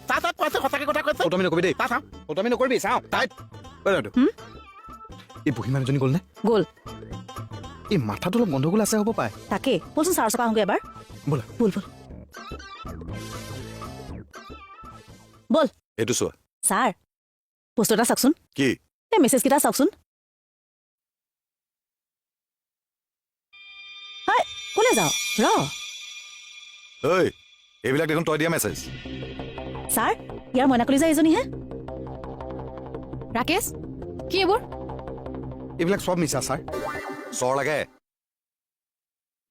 চাহ কৈছে সঁচাকে কথা কৈছে ফটোমি নকবি দেই চাহ ফটোমি নকৰিবি চাওঁ টাইট এই বুঢ়ী মানুহজনী গ'ল নে গ'ল এই মাথাটো অলপ গণ্ডগোল আছে হ'ব পায় তাকে বলচোন চাৰ চকা আহোঁগৈ এবাৰ ব'লা বল বল বল এইটো চোৱা ছাৰ বস্তু এটা চাওকচোন কি এই মেছেজকেইটা চাওকচোন হয় ক'লে যাওঁ ঐ এইবিলাক দেখোন তই দিয়া মেছেজ ছাৰ ইয়াৰ মইনা কলিজা এইজনীহে ৰাকেশ কি এইবোৰ এইবিলাক চব মিছা ছাৰ চৰ লাগে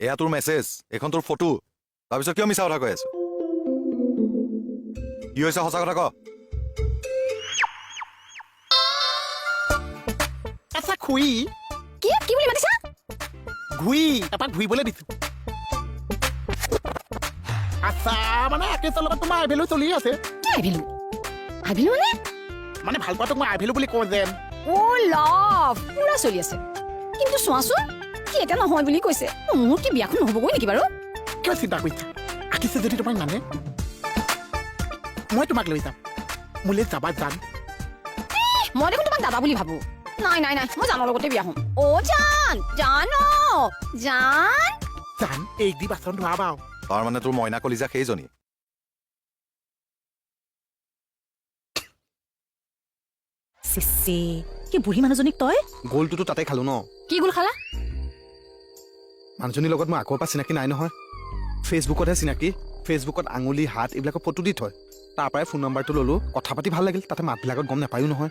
এয়া তোৰ মেছেজ এইখন তোৰ ফটো তাৰপিছত কিয় মিছা কথা কৈ আছ কি হৈছে সঁচা কথা ক আচ্ছা খুৰী কি কি বুলি মাতিছা ঘূৰি এপাক ঘূৰিবলৈ দিছো আচ্ছা মানে ৰাকেশৰ লগত তোমাৰ আইভেলো চলি আছে কি আহিলো আহিলো মানে ভাল পোৱাটোক মই আইভেলো বুলি কওঁ যেন অ' লাভ পুৰা চলি আছে কিন্তু চোৱাচোন কি এটা নহয় বুলি কৈছে মোৰ কি বিয়াখন নহ'বগৈ নেকি বাৰু কিয় চিন্তা কৰিছা আকিছে যদি তোমাক মানে মই তোমাক লৈ যাম মোলৈ যাবা জান মই দেখোন তোমাক দাদা বুলি ভাবো নাই নাই নাই মই জানৰ লগতে বিয়া হ'ম অ' জান জান এই দি বাচন ধোৱা বাও তাৰ মানে তোৰ মইনা কলিজা সেইজনী চিচি কি বুঢ়ী মানুহজনীক তই গ'লটোতো তাতে খালো ন কি গোল খালা মানুহজনীৰ লগত মই আগৰ পৰা চিনাকি নাই নহয় ফেচবুকতহে চিনাকি ফেচবুকত আঙুলি হাত এইবিলাকৰ ফটো দি থয় তাৰ পৰাই ফোন নম্বৰটো ল'লো কথা পাতি ভাল লাগিল তাতে মাতবিলাকত গম নাপায়ো নহয়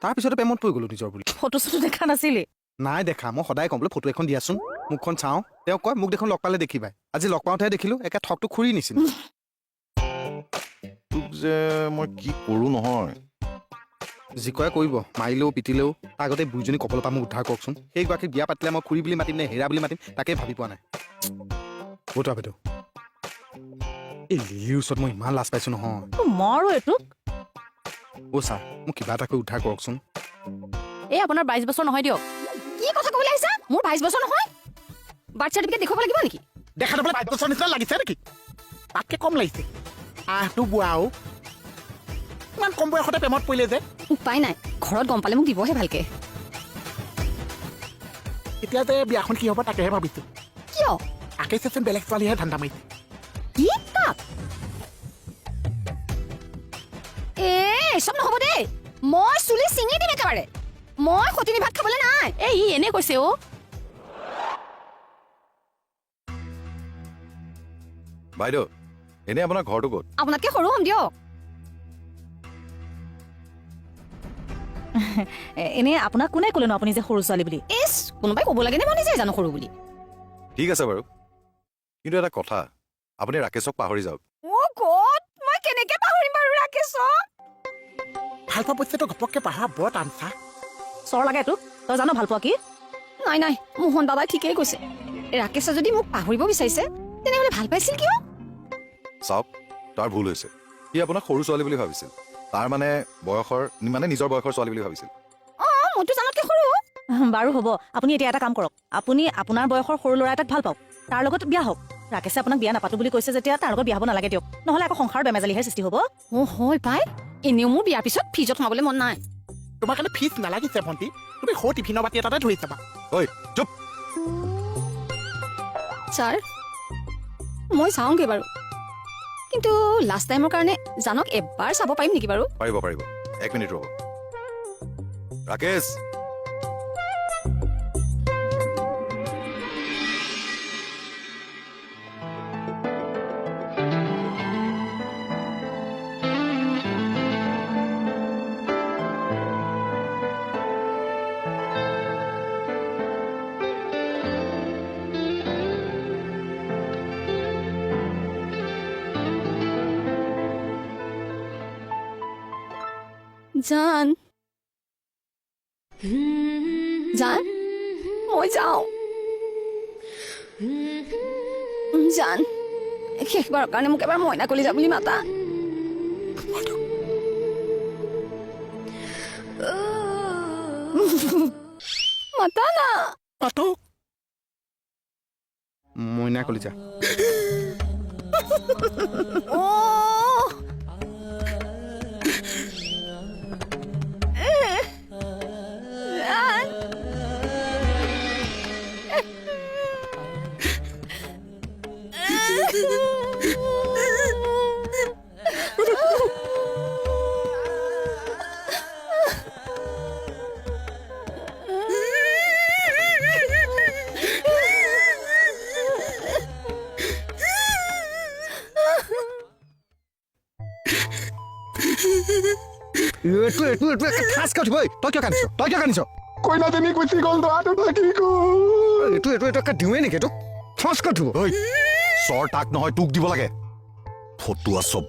তাৰপিছতে প্ৰেমত পৰি গ'লো নিজৰ বুলি ফটো চটো দেখা নাছিলি নাই দেখা মই সদায় কম বোলে ফটো এখন দিয়াচোন মুখখন চাওঁ তেওঁ কয় মোক দেখোন লগ পালে দেখিবাই আজি লগ পাওঁতেহে দেখিলো একে ঠকটো খুৰি নিচিনা তোক যে মই কি কৰো নহয় যি কয় কৰিব মাৰিলেও পিটিলেও তাৰ আগতে বুঢ়ীজনী কপালৰ পৰা মোক উদ্ধাৰ কৰকচোন সেইগৰাকীক বিয়া পাতিলে মই খুৰী বুলি মাতিম নে হেৰা বুলি মাতিম তাকে ভাবি পোৱা নাই বতৰা বাইদেউ এই লিলিৰ ওচৰত মই ইমান লাজ পাইছো নহয় মৰো এইটোক অ' ছাৰ মোক কিবা এটা কৰি উদ্ধাৰ কৰকচোন এই আপোনাৰ 22 বছৰ নহয় দিয়ক কি কথা ক'বলৈ আহিছা মোৰ 22 বছৰ নহয় বাৰ্থ চাৰ্টিফিকেট দেখুৱাব লাগিব নেকি দেখা নাপালে 22 বছৰ নিচিনা লাগিছে নেকি তাতকে কম লাগিছে আহটো বুঢ়াও ইমান কম বয়সতে প্ৰেমত পৰিলে যে উপায় নাই ঘৰত গম পালে মোক দিবহে ভালকে এতিয়া যে বিয়াখন কি হ'ব তাকেহে ভাবিছো কিয় আকেশচোন বেলেগ ছোৱালীহে ধান্দা মাৰিছে কি কাক চব নহ'ব দেই মই চুলি চিঙি দিম একেবাৰে মই সতিনী ভাত খাবলৈ নাই এই ই এনে কৈছে অ' বাইদেউ এনেই আপোনাৰ ঘৰটো ক'ত আপোনাতকে সৰু হ'ম দিয়ক এনে আপোনাক কোনে ক'লেনো আপুনি যে সৰু ছোৱালী বুলি ইছ কোনোবাই ক'ব লাগে নে মই নিজে জানো সৰু বুলি ঠিক আছে বাৰু কিন্তু এটা কথা আপুনি ৰাকেশক পাহৰি যাওক অ' গড মই কেনেকে পাহৰিম বাৰু ৰাকেশক ভাল পোৱা পইচাটো ঘপককে পাহৰা বৰ টান চা চৰ লাগে তোক তই জানো ভাল পোৱা কি নাই নাই মোহন দাদাই ঠিকেই কৈছে ৰাকেশে যদি মোক পাহৰিব বিচাৰিছে তেনেহ'লে ভাল পাইছিল কিয় চাওক তাৰ ভুল হৈছে সি আপোনাক সৰু ছোৱালী বুলি ভাবিছিল তাৰ মানে নিজৰ বয়সৰ ছোৱালী বুলি ভাবিছিল অ' মইতো জানতকে সৰু বাৰু হ'ব আপুনি এতিয়া এটা কাম কৰক আপুনি আপোনাৰ বয়সৰ সৰু ল'ৰা এটাক ভাল পাওক তাৰ লগত বিয়া হওক ৰাকেশে আপোনাক বিয়া নাপাতো বুলি কৈছে যেতিয়া তাৰ লগত বিয়া হ'ব নালাগে দিয়ক নহ'লে আকৌ সংসাৰৰ বেমেজালিহে সৃষ্টি হ'ব অ' হয় পাই এনেও মোৰ বিয়াৰ পিছত ফ্ৰিজত সোমাবলৈ মন নাই তোমাৰ কাৰণে ফিজ নালাগিছে ভণ্টি তুমি সৌ টিফিনৰ বাতি এটাতে ধৰি চাবা ঐ চুপ ছাৰ মই চাওঁগৈ বাৰু কিন্তু লাষ্ট টাইমৰ কাৰণে জানক এবাৰ চাব পাৰিম নেকি বাৰু পাৰিব 1 মিনিট ৰ'ব ৰাকেশ জান মই যাওঁ জান শেষবাৰৰ কাৰণে মোক এবাৰ মইনা কলিজা বুলি মাতা মাতা না পাতো মইনা কলিজা অ' এইটো ঠাচকে উঠিব। তই কিয় কান্দিছ? কইনাজনী গুচি গ'ল ল'ৰাটো থাকি গ'ল। এইটো দিওঁৱে নেকি? এইটো ঠাচকে উঠিব। ঐ চৰ তাক নহয় তোক দিব লাগে ফটুৱা চব